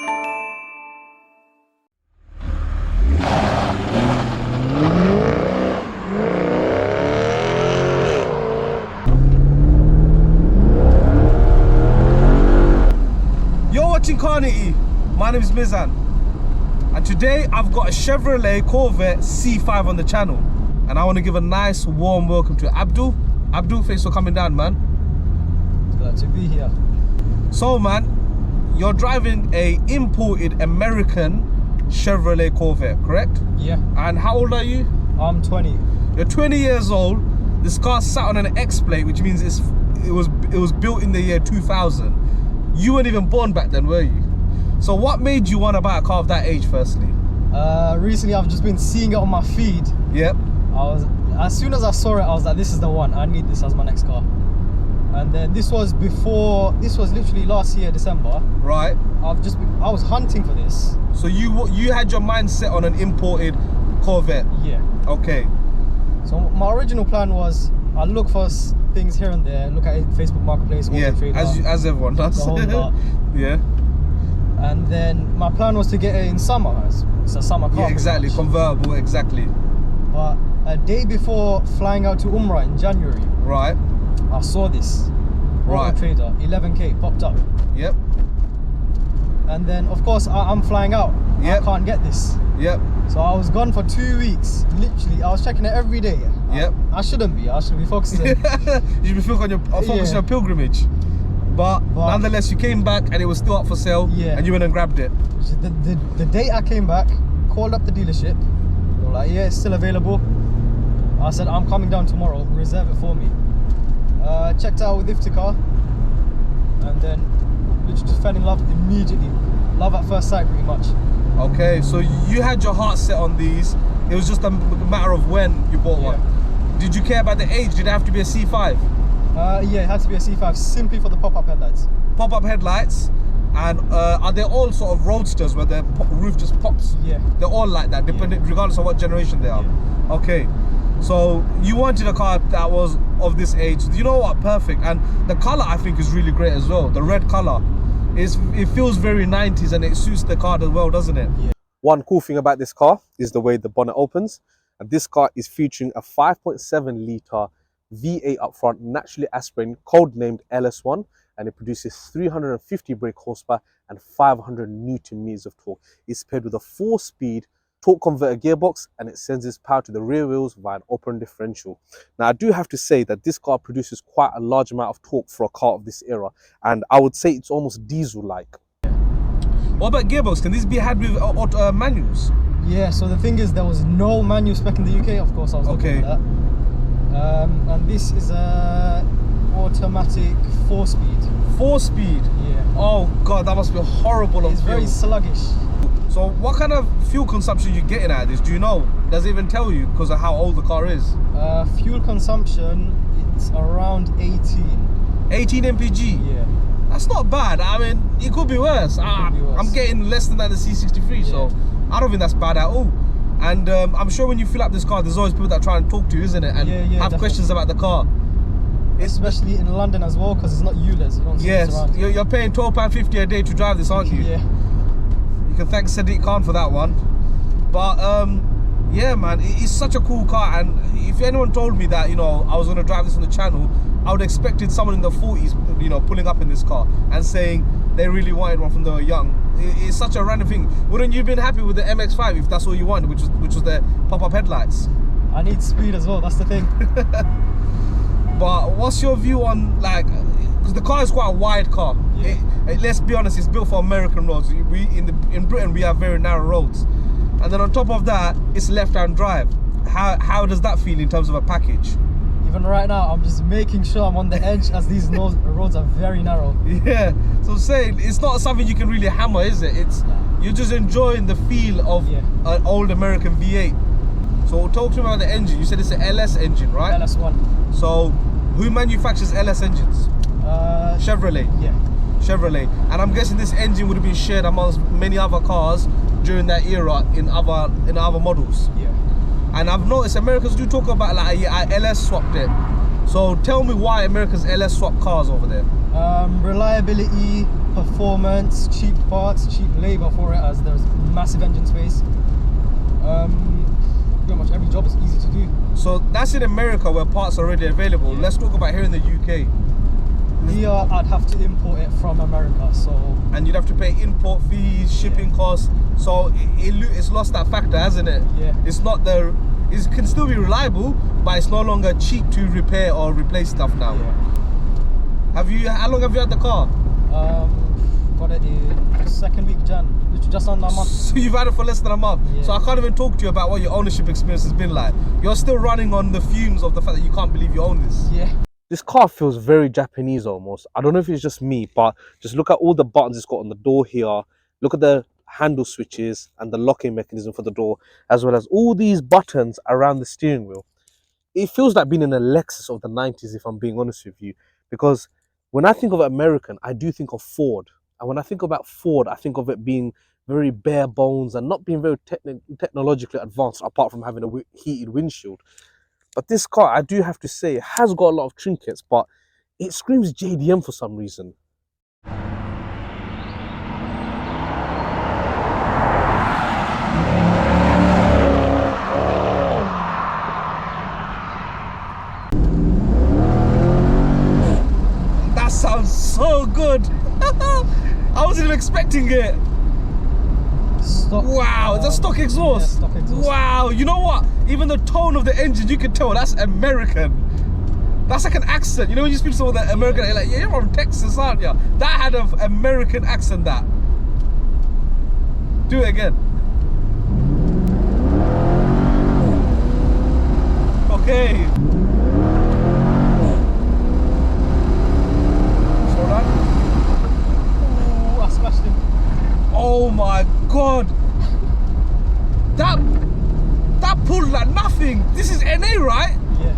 You're watching Car Nitty. My name is Mizan, and today I've got a Chevrolet Corvette C5 on the channel, and I want to give a nice warm welcome to Abdul. Abdul, thanks for coming down, man. Glad to be here. So, man, you're driving a imported American Chevrolet Corvette, correct? Yeah. And how old are you? I'm 20. You're 20 years old. This car sat on an X plate, which means it was built in the year 2000. You weren't even born back then, were you? So what made you want to buy a car of that age, firstly? Recently I've just been seeing it on my feed. Yep. As soon as I saw it, I was like, this is the one. I need this as my next car. And then this was literally last year, December. Right. I was hunting for this. So you had your mind set on an imported Corvette? Yeah. Okay. So my original plan was, I'll look for things here and there, look at it, Facebook Marketplace, yeah, as everyone does. The whole lot. Yeah. And then my plan was to get it in summer. It's a summer car. Yeah, exactly, convertible, exactly. But a day before flying out to Umrah in January, right, I saw this. Right. Trader, 11K popped up. Yep. And then of course I'm flying out. Yep. I can't get this. Yep. So I was gone for 2 weeks. Literally, I was checking it every day. Yep. I shouldn't be. I should be focusing. You should be focusing on your pilgrimage. But nonetheless, you came back and it was still up for sale. Yeah. And you went and grabbed it. The day I came back, called up the dealership. They were like, yeah, it's still available. I said, I'm coming down tomorrow. Reserve it for me. Checked out with Iftikhar, and then literally just fell in love immediately. Love at first sight, pretty much. Okay, so you had your heart set on these. It was just a matter of when you bought one. Did you care about the age? Did it have to be a C5? Yeah, it had to be a C5 simply for the pop-up headlights. Pop-up headlights, and are they all sort of roadsters where the roof just pops? Yeah. They're all like that, regardless of what generation they are. Yeah. Okay. So you wanted a car that was of this age. You know what? Perfect. And the color I think is really great as well. The red color it feels very 90s and it suits the car as well, doesn't it? Yeah. One cool thing about this car is the way the bonnet opens. And this car is featuring a 5.7 litre V8 up front, naturally aspirating, code-named LS1, and it produces 350 brake horsepower and 500 Newton meters of torque. It's paired with a 4-speed torque converter gearbox, and it sends its power to the rear wheels via an open differential. Now, I do have to say that this car produces quite a large amount of torque for a car of this era, and I would say it's almost diesel-like. What about gearbox? Can these be had with manuals? Yeah, so the thing is, there was no manual spec in the UK. Of course, I was looking at that. And this is a automatic 4-speed. 4-speed? Yeah. Oh God, that must be horrible. It's very sluggish. So what kind of fuel consumption are you getting out of this? Do you know? Does it even tell you because of how old the car is? Fuel consumption, it's around 18. 18 mpg? Yeah. That's not bad. I mean, it could be worse. I'm getting less than that in the C63, so I don't think that's bad at all. And I'm sure when you fill up this car, there's always people that try and talk to you, isn't it? And have questions about the car. Especially in London as well, because it's not ULEZ. You don't see this around. You're paying £12.50 a day to drive this, aren't you? Yeah. You can thank Sadiq Khan for that one. But yeah, man, it's such a cool car. And if anyone told me that, you know, I was going to drive this on the channel, I would have expected someone in the 40s, you know, pulling up in this car and saying they really wanted one from they were young. It's such a random thing. Wouldn't you have been happy with the MX-5 if that's all you wanted, which was the pop-up headlights? I need speed as well, that's the thing. But what's your view on, like, because the car is quite a wide car. Yeah. Let's be honest, it's built for American roads. In Britain we have very narrow roads, and then on top of that, it's left-hand drive. How does that feel in terms of a package? Even right now, I'm just making sure I'm on the edge as these roads are very narrow. Yeah, so I'm saying it's not something you can really hammer, is it? You're just enjoying the feel of an old American V8. So talk to me about the engine. You said it's an LS engine, right? LS1. So who manufactures LS engines? Chevrolet. Yeah. Chevrolet. And I'm guessing this engine would have been shared amongst many other cars during that era in other models. Yeah. And I've noticed Americans do talk about, like, I LS swapped it. So tell me why Americans LS swap cars over there. Reliability, performance, cheap parts, cheap labor for it, as there's massive engine space. Pretty much every job is easy to do. So that's in America where parts are already available. Let's talk about here in the UK. Here I'd have to import it from America, so... And you'd have to pay import fees, shipping costs, so it's lost that factor, hasn't it? Yeah. It's not the... It can still be reliable, but it's no longer cheap to repair or replace stuff now. Yeah. How long have you had the car? Got it in second week Jan, literally just under a month. So you've had it for less than a month. Yeah. So I can't even talk to you about what your ownership experience has been like. You're still running on the fumes of the fact that you can't believe you own this. Yeah. This car feels very Japanese almost. I don't know if it's just me, but just look at all the buttons it's got on the door here. Look at the handle switches and the locking mechanism for the door, as well as all these buttons around the steering wheel. It feels like being in a Lexus of the 90s, if I'm being honest with you, because when I think of American, I do think of Ford. And when I think about Ford, I think of it being very bare bones and not being very technologically advanced, apart from having a heated windshield. But this car, I do have to say, it has got a lot of trinkets, but it screams JDM for some reason. That sounds so good. I wasn't even expecting it. Stock, wow, is that stock exhaust? Yeah, stock exhaust. Wow, you know what? Even the tone of the engine, you can tell that's American. That's like an accent. You know when you speak to someone that American, you're like, yeah, you're from Texas, aren't you? That had an American accent, that. Do it again. Okay. Slow down. Ooh, I smashed him. Oh my god. That pulled like nothing. This is NA, right? Yeah.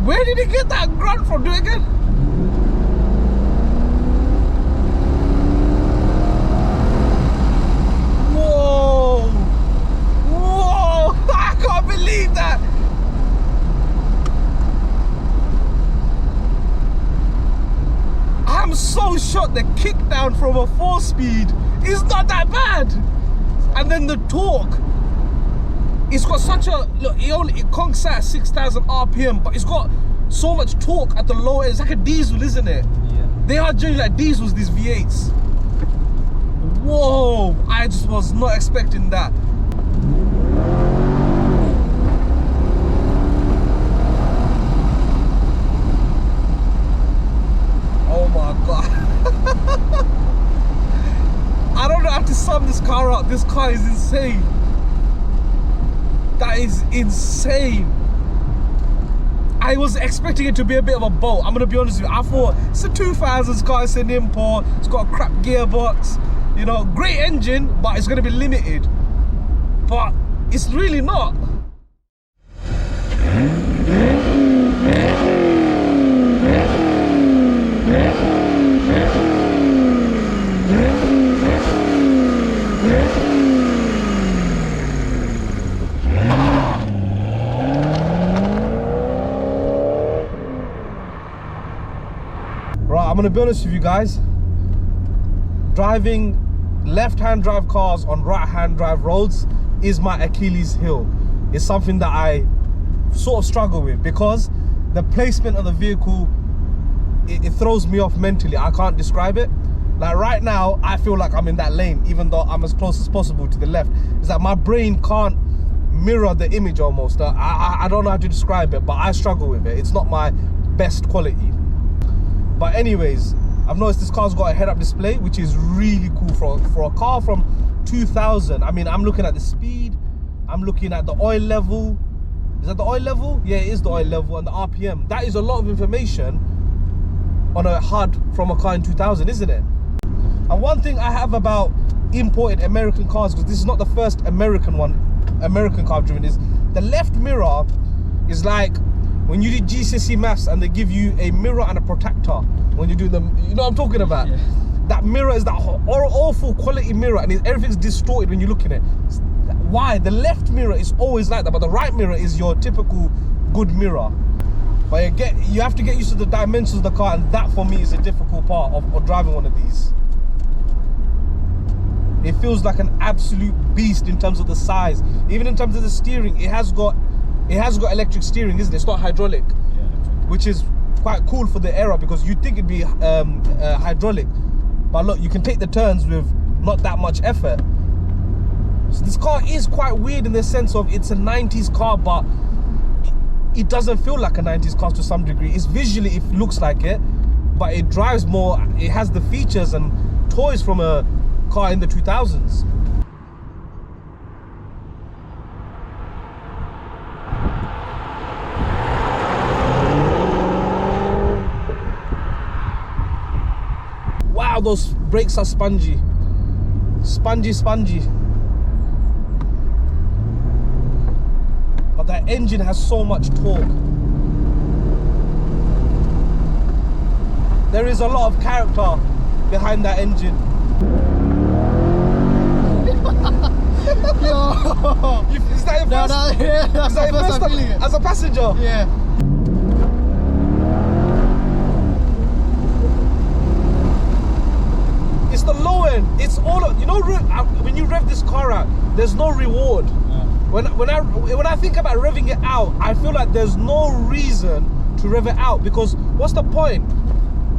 Where did he get that grunt from? Do it again. Whoa! Whoa! I can't believe that! I'm so shocked. The kick down from a 4-speed is not that bad. And then the torque. It's got such a, look, it conks at 6,000 RPM, but it's got so much torque at the low end. It's like a diesel, isn't it? Yeah. They are generally like diesels, these V8s. Whoa, I just was not expecting that. Oh my God. I don't know how to sum this car up. This car is insane. That is insane. I was expecting it to be a bit of a boat. I'm gonna be honest with you. I thought it's a 2000s car, it's an import, it's got a crap gearbox, you know, great engine, but it's gonna be limited. But it's really not. Right, I'm gonna be honest with you guys. Driving left-hand drive cars on right-hand drive roads is my Achilles heel. It's something that I sort of struggle with because the placement of the vehicle, it throws me off mentally. I can't describe it. Like right now, I feel like I'm in that lane, even though I'm as close as possible to the left. It's like my brain can't mirror the image almost. I don't know how to describe it, but I struggle with it. It's not my best quality. But anyways, I've noticed this car's got a head-up display, which is really cool for a car from 2000. I mean, I'm looking at the speed, I'm looking at the oil level. Is that the oil level? Yeah, it is the oil level, and the RPM. That is a lot of information on a HUD from a car in 2000, isn't it? And one thing I have about imported American cars, because this is not the first American car I've driven, is the left mirror is like when you do GCSE maths and they give you a mirror and a protector when you do them, you know what I'm talking about? Yeah. That mirror is that awful quality mirror, and everything's distorted when you look in it. Why? The left mirror is always like that, but the right mirror is your typical good mirror. But you have to get used to the dimensions of the car, and that for me is a difficult part of driving one of these. It feels like an absolute beast in terms of the size. Even in terms of the steering, it has got electric steering, isn't it? It's not hydraulic, which is quite cool for the era, because you'd think it'd be hydraulic. But look, you can take the turns with not that much effort. So this car is quite weird in the sense of it's a 90s car, but it doesn't feel like a 90s car to some degree. It's visually, it looks like it, but it drives more. It has the features and toys from a car in the 2000s. Wow, those brakes are spongy. Spongy. But that engine has so much torque. There is a lot of character behind that engine. Yo! Is that your first? Yeah, that's the first time feeling it. As a passenger? Yeah. It's the low end. It's all, you know, when you rev this car out, there's no reward. Yeah. When I think about revving it out, I feel like there's no reason to rev it out, because what's the point?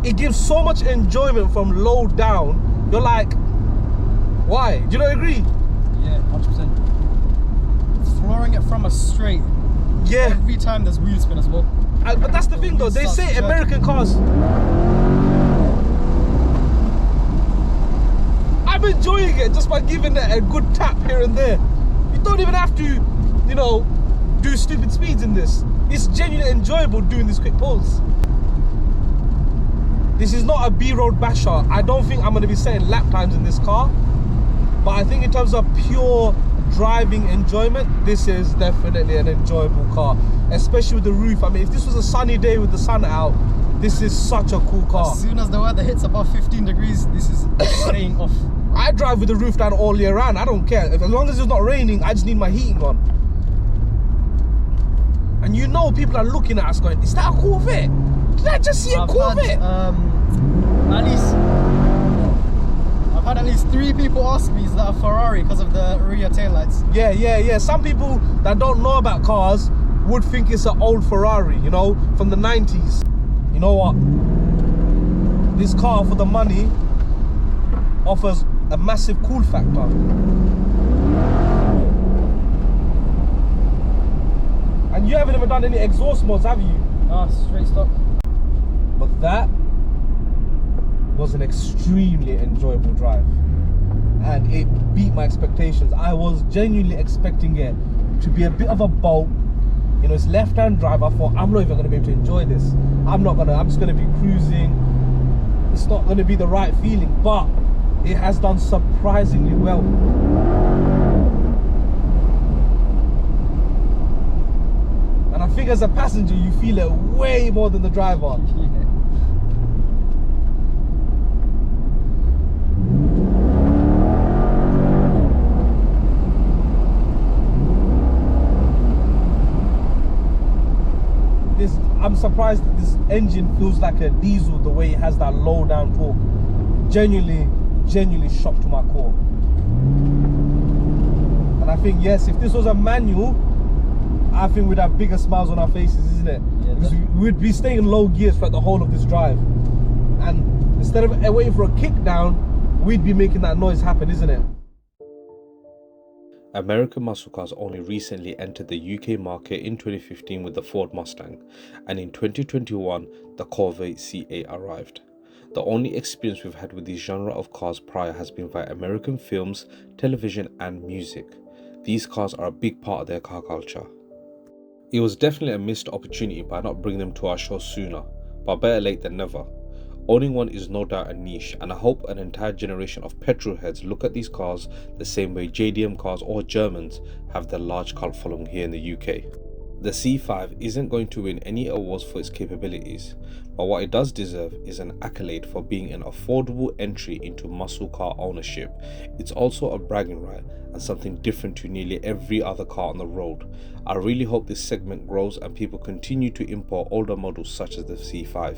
It gives so much enjoyment from low down. You're like, why? Do you not agree? Yeah, 100%. Flooring it from a straight. Yeah. Every time there's wheel spin as well. But that's the thing though, they say American cars. I'm enjoying it just by giving it a good tap here and there. You don't even have to, you know, do stupid speeds in this. It's genuinely enjoyable doing these quick pulls. This is not a B-road basher. I don't think I'm going to be setting lap times in this car. But I think in terms of pure driving enjoyment, this is definitely an enjoyable car. Especially with the roof. I mean, if this was a sunny day with the sun out, this is such a cool car. As soon as the weather hits above 15 degrees, this is staying off. I drive with the roof down all year round. I don't care. As long as it's not raining, I just need my heating on. And you know people are looking at us going, is that a Corvette? Did I just see a Corvette? I've had at least 3 people ask me, is that a Ferrari, because of the rear taillights? Yeah. Some people that don't know about cars would think it's an old Ferrari, you know, from the 90s. You know what? This car, for the money, offers a massive cool factor. And you haven't even done any exhaust mods, have you? Ah, straight stock. But that was an extremely enjoyable drive, and it beat my expectations. I was genuinely expecting it to be a bit of a bulk. You know, it's left-hand drive. I thought, I'm not even going to be able to enjoy this. I'm just going to be cruising. It's not going to be the right feeling, but it has done surprisingly well. And I think as a passenger, you feel it way more than the driver. Yeah. I'm surprised that this engine feels like a diesel, the way it has that low down torque. Genuinely shocked to my core. And I think, yes, if this was a manual, I think we'd have bigger smiles on our faces, isn't it? Yeah, because we'd be staying in low gears throughout the whole of this drive. And instead of waiting for a kick down, we'd be making that noise happen, isn't it? American muscle cars only recently entered the UK market in 2015 with the Ford Mustang, and in 2021 the Corvette C5 arrived. The only experience we've had with this genre of cars prior has been via American films, television and music. These cars are a big part of their car culture. It was definitely a missed opportunity by not bringing them to our show sooner, but better late than never. Owning one is no doubt a niche, and I hope an entire generation of petrol heads look at these cars the same way JDM cars or Germans have their large cult following here in the UK. The C5 isn't going to win any awards for its capabilities, but what it does deserve is an accolade for being an affordable entry into muscle car ownership. It's also a bragging right and something different to nearly every other car on the road. I really hope this segment grows and people continue to import older models such as the C5.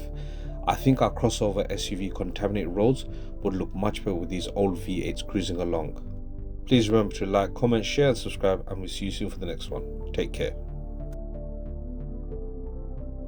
I think our crossover SUV contaminate roads would look much better with these old V8s cruising along. Please remember to like, comment, share and subscribe, and we'll see you soon for the next one. Take care.